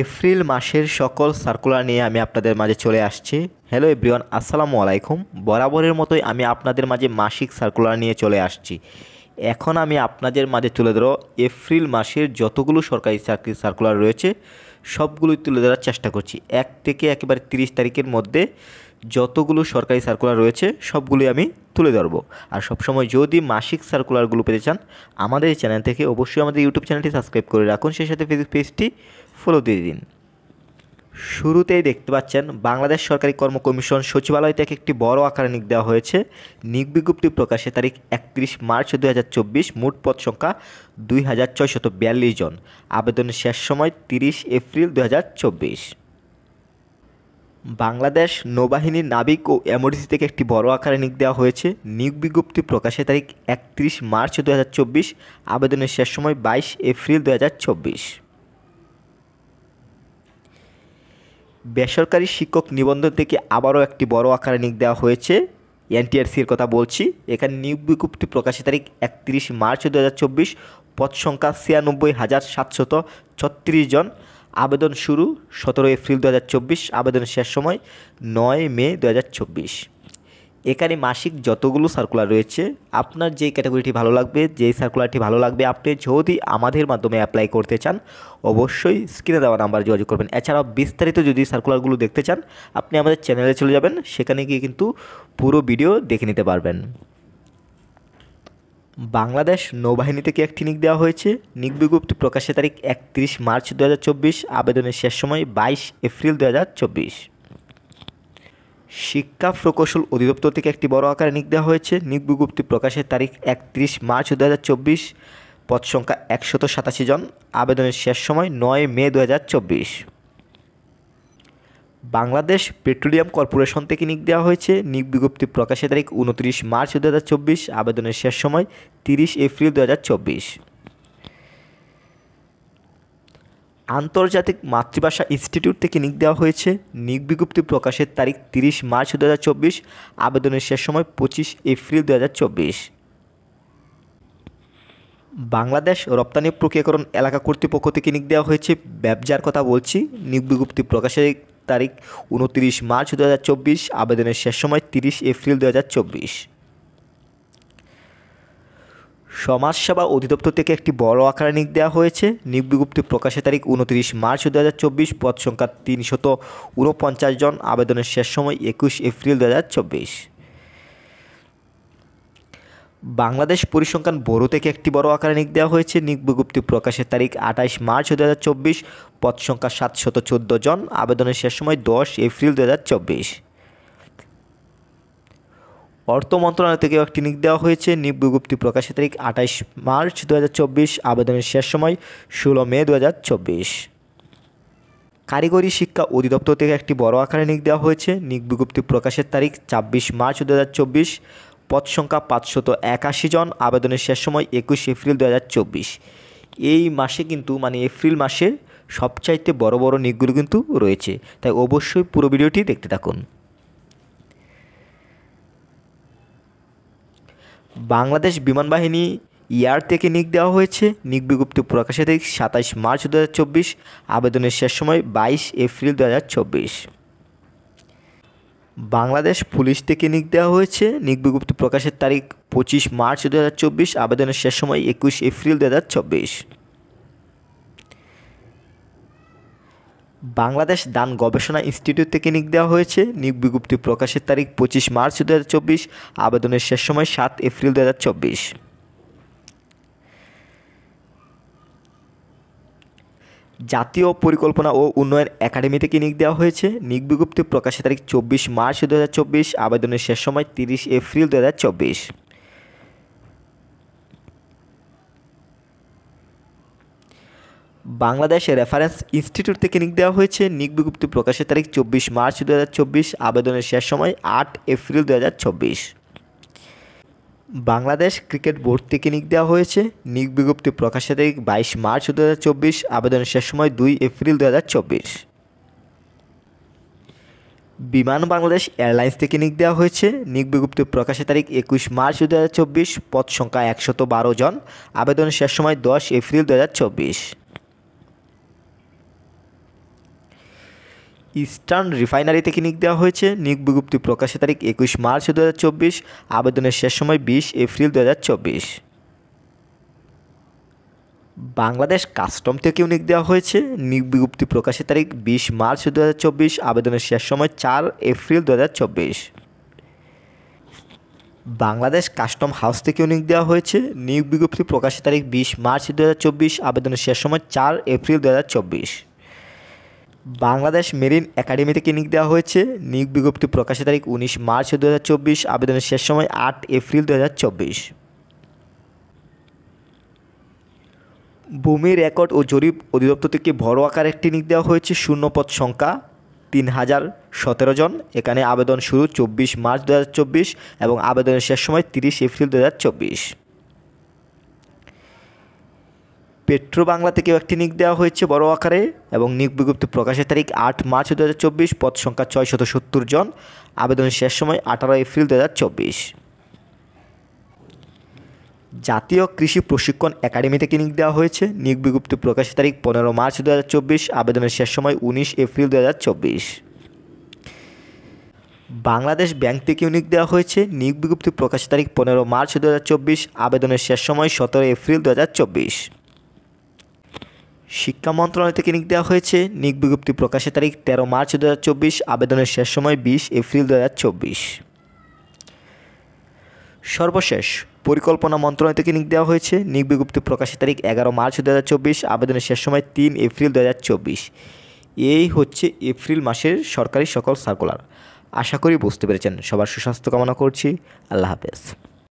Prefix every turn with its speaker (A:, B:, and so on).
A: April মাসের সকল circular নিয়ে আমি আপনাদের মাঝে চলে আসছি। হ্যালো এভরিওয়ান, আসসালামু আলাইকুম। বরাবরের মতোই আমি আপনাদের মাঝে মাসিক সার্কুলার নিয়ে চলে আসছি। এখন আমি আপনাদের মাঝে তুলে ধরো এপ্রিল মাসের যতগুলো সরকারি চাকরির সার্কুলার রয়েছে সবগুলোই তুলে ধরার চেষ্টা করছি। 1 থেকে একেবারে 30 তারিখের মধ্যে যতগুলো সরকারি সার্কুলার রয়েছে সবগুলোই আমি তুলে ধরবো। আর সবসময় যদি মাসিক সার্কুলারগুলো পেতে চান আমাদের এই চ্যানেল থেকে অবশ্যই আমাদের ইউটিউব চ্যানেলটি সাবস্ক্রাইব করে রাখুন, সেই সাথে ফেসবুক পেজটি ফলো দিয়ে দিন। শুরুতেই দেখতে পাচ্ছেন বাংলাদেশ সরকারি কর্ম কমিশন সচিবালয় থেকে একটি বড় আকারে নিয়োগ দেওয়া হয়েছে। নিয়োগ বিজ্ঞপ্তি প্রকাশের তারিখ 31 মার্চ 2024। মোট পদ সংখ্যা 2642 জন। আবেদনের শেষ সময় 30 এপ্রিল 2024। বাংলাদেশ নৌবাহিনীর নাবিক ও এমওডিসি থেকে একটি বড় আকারে নিয়োগ দেওয়া হয়েছে। নিয়োগ বিজ্ঞপ্তি প্রকাশের তারিখ 31 মার্চ 2024। আবেদনের শেষ সময় 22 এপ্রিল 2024। বেসরকারি শিক্ষক নিবন্ধন থেকে আবারও একটি বড় আকারে নিয়োগ দেওয়া হয়েছে। এনটিআরসির কথা বলছি। এখানে নিয়োগ বিজ্ঞপ্তি প্রকাশের তারিখ 31 মার্চ 2024। পদ সংখ্যা 96,736 জন। আবেদন শুরু 17 এপ্রিল 2024। আবেদনের শেষ সময় 9 মে 2024। এখানে মাসিক যতগুলো সার্কুলার রয়েছে আপনার যেই ক্যাটাগরিটি ভালো লাগবে, যেই সার্কুলারটি ভালো লাগবে, আপনি যদি আমাদের মাধ্যমে অ্যাপ্লাই করতে চান অবশ্যই স্ক্রিনে দেওয়া নাম্বার যোগাযোগ করবেন। এছাড়াও বিস্তারিত যদি সার্কুলারগুলো দেখতে চান আপনি আমাদের চ্যানেলে চলে যাবেন, সেখানে গিয়ে কিন্তু পুরো ভিডিও দেখে নিতে পারবেন। বাংলাদেশ নৌবাহিনী থেকে একটি নিয়োগ দেওয়া হয়েছে। নিয়োগ বিজ্ঞপ্তি প্রকাশের তারিখ 31 মার্চ 2024। আবেদনের শেষ সময় 22 এপ্রিল 2024। শিক্ষা প্রকৌশল অধিদপ্তর থেকে একটি বড় আকারে নিয়োগ দেওয়া হয়েছে। নিয়োগ বিজ্ঞপ্তি প্রকাশের তারিখ 31 মার্চ 2024। পদ সংখ্যা 187 জন। আবেদনের শেষ সময় 9 মে 2024। বাংলাদেশ পেট্রোলিয়াম কর্পোরেশন থেকে নিয়োগ দেওয়া হয়েছে। নিয়োগ বিজ্ঞপ্তি প্রকাশের তারিখ 29 মার্চ 2024। আবেদনের শেষ সময় 30 এপ্রিল 2024। আন্তর্জাতিক মাতৃভাষা ইনস্টিটিউট থেকে নিয়োগ দেওয়া হয়েছে। নিয়োগ বিজ্ঞপ্তি প্রকাশের তারিখ 30 মার্চ 2024। আবেদনের শেষ সময় 25 এপ্রিল 2024। বাংলাদেশ রপ্তানি প্রক্রিয়াকরণ এলাকা কর্তৃপক্ষ থেকে নিয়োগ দেওয়া হয়েছে। ব্যবসার কথা বলছি। নিয়োগ বিজ্ঞপ্তি প্রকাশের তারিখ 29 মার্চ 2024। আবেদনের শেষ সময় 30 এপ্রিল 2024। সমাজসেবা অধিদপ্তর থেকে একটি বড় আকারে নিয়োগ দেওয়া হয়েছে। নিয়োগ বিজ্ঞপ্তি প্রকাশের তারিখ 29 মার্চ 2024। পদ সংখ্যা 349 জন। আবেদনের শেষ সময় 21 এপ্রিল 2024। বাংলাদেশ পরিসংখ্যান ব্যুরো থেকে একটি বড় আকারে নিয়োগ দেওয়া হয়েছে। নিয়োগ বিজ্ঞপ্তি প্রকাশের তারিখ 28 মার্চ 2024। পদ সংখ্যা 714 জন। আবেদনের শেষ সময় 10 এপ্রিল 2024। অর্থ মন্ত্রণালয় থেকে একটি নিয়োগ দেওয়া হয়েছে। নিয়োগ বিজ্ঞপ্তি প্রকাশের তারিখ 28 মার্চ 2024। আবেদনের শেষ সময় 16 মে 2024। কারিগরি শিক্ষা অধিদপ্তর থেকে একটি বড় আকারে নিয়োগ দেওয়া হয়েছে। নিয়োগ বিজ্ঞপ্তি প্রকাশের তারিখ 26 মার্চ 2024। পদ সংখ্যা 581 জন। আবেদনের শেষ সময় 21 এপ্রিল 2024। এই মাসে কিন্তু এপ্রিল মাসে সবচাইতে বড় বড় নিয়োগগুলো কিন্তু রয়েছে, তাই অবশ্যই পুরো ভিডিওটি দেখতে থাকুন। বাংলাদেশ বিমান বাহিনী এয়ার থেকে নিয়োগ দেওয়া হয়েছে। নিয়োগ বিজ্ঞপ্তি প্রকাশের তারিখ 27 মার্চ 2024। আবেদনের শেষ সময় 22 এপ্রিল 2024। বাংলাদেশ পুলিশ থেকে নিয়োগ দেওয়া হয়েছে। নিয়োগ বিজ্ঞপ্তি প্রকাশের তারিখ 25 মার্চ 2024। আবেদনের শেষ সময় 21 এপ্রিল 2024। বাংলাদেশ দান গবেষণা ইনস্টিটিউট থেকে নিয়োগ দেওয়া হয়েছে। নিয়োগ বিজ্ঞপ্তি প্রকাশের তারিখ 25 মার্চ 2024। আবেদনের শেষ সময় 7 এপ্রিল 2024। জাতীয় পরিকল্পনা ও উন্নয়ন একাডেমি থেকে নিয়োগ দেওয়া হয়েছে। নিয়োগ বিজ্ঞপ্তি প্রকাশের তারিখ 24 মার্চ 2024। আবেদনের শেষ সময় 30 এপ্রিল 2024। বাংলাদেশ রেফারেন্স ইনস্টিটিউট থেকে নিয়োগ দেওয়া হয়েছে। নিয়োগ বিজ্ঞপ্তি প্রকাশের তারিখ 24 মার্চ 2024। আবেদনের শেষ সময় 8 এপ্রিল 2024। বাংলাদেশ ক্রিকেট বোর্ড থেকে নিয়োগ দেওয়া হয়েছে। নিয়োগ বিজ্ঞপ্তি প্রকাশের তারিখ 22 মার্চ 2024। আবেদনের শেষ সময় 2 এপ্রিল 2024। বিমান বাংলাদেশ এয়ারলাইন্স থেকে নিয়োগ দেওয়া হয়েছে। নিয়োগ বিজ্ঞপ্তি প্রকাশের তারিখ 21 মার্চ 2024। পদ সংখ্যা 112 জন। আবেদনের শেষ সময় 10 এপ্রিল 2024। ইস্টার্ন রিফাইনারি থেকে নিয়োগ দেওয়া হয়েছে। নিয়োগ বিজ্ঞপ্তি প্রকাশের তারিখ 21 মার্চ 2024, আবেদনের শেষ সময় 20 এপ্রিল 2024। বাংলাদেশ কাস্টম থেকেও নিয়োগ দেওয়া হয়েছে। নিয়োগ বিজ্ঞপ্তি প্রকাশের তারিখ 20 মার্চ 2024, আবেদনের শেষ সময় 4 এপ্রিল 2024। বাংলাদেশ কাস্টম হাউস থেকেও নিয়োগ দেওয়া হয়েছে। নিয়োগ বিজ্ঞপ্তি প্রকাশের তারিখ 20 মার্চ 2024, আবেদনের শেষ সময় 4 এপ্রিল 2024। বাংলাদেশ মেরিন একাডেমি থেকে নিয়োগ দেওয়া হয়েছে। নিয়োগ বিজ্ঞপ্তি প্রকাশের তারিখ 19 মার্চ 2024, আবেদনের শেষ সময় 8 এপ্রিল 2024। ভূমি রেকর্ড ও জরিপ অধিদপ্তর থেকে বড় আকার একটি নিয়োগ দেওয়া হয়েছে। শূন্যপদ সংখ্যা 3017 জন। এখানে আবেদন শুরু 24 মার্চ 2024 এবং আবেদনের শেষ সময় 30 এপ্রিল 2024। পেট্রো বাংলা থেকেও একটি নিয়োগ দেওয়া হয়েছে বড় আকারে এবং নিয়োগ বিজ্ঞপ্তি প্রকাশের তারিখ 8 মার্চ 2024, পদ সংখ্যা 670 জন। আবেদনের শেষ সময় 18 এপ্রিল 2024। জাতীয় কৃষি প্রশিক্ষণ একাডেমি থেকে নিয়োগ দেওয়া হয়েছে। নিয়োগ বিজ্ঞপ্তি প্রকাশের তারিখ 15 মার্চ 2024, আবেদনের শেষ সময় 19 এপ্রিল 2024। বাংলাদেশ ব্যাংক থেকেও নিয়োগ দেওয়া হয়েছে। নিয়োগ বিজ্ঞপ্তি প্রকাশের তারিখ 15 মার্চ 2024, আবেদনের শেষ সময় 17 এপ্রিল 2024। শিক্ষা মন্ত্রণালয় থেকে নিয়োগ দেওয়া হয়েছে। নিয়োগ বিজ্ঞপ্তি প্রকাশের তারিখ 13 মার্চ 2024, আবেদনের শেষ সময় 20 এপ্রিল 2024। সর্বশেষ পরিকল্পনা মন্ত্রণালয় থেকে নিয়োগ দেওয়া হয়েছে। নিয়োগ বিজ্ঞপ্তি প্রকাশের তারিখ 11 মার্চ 2024, আবেদনের শেষ সময় 3 এপ্রিল 2024। এই হচ্ছে এপ্রিল মাসের সরকারি সকল সার্কুলার। আশা করি বুঝতে পেরেছেন। সবার সুস্বাস্থ্য কামনা করছি। আল্লাহ হাফেজ।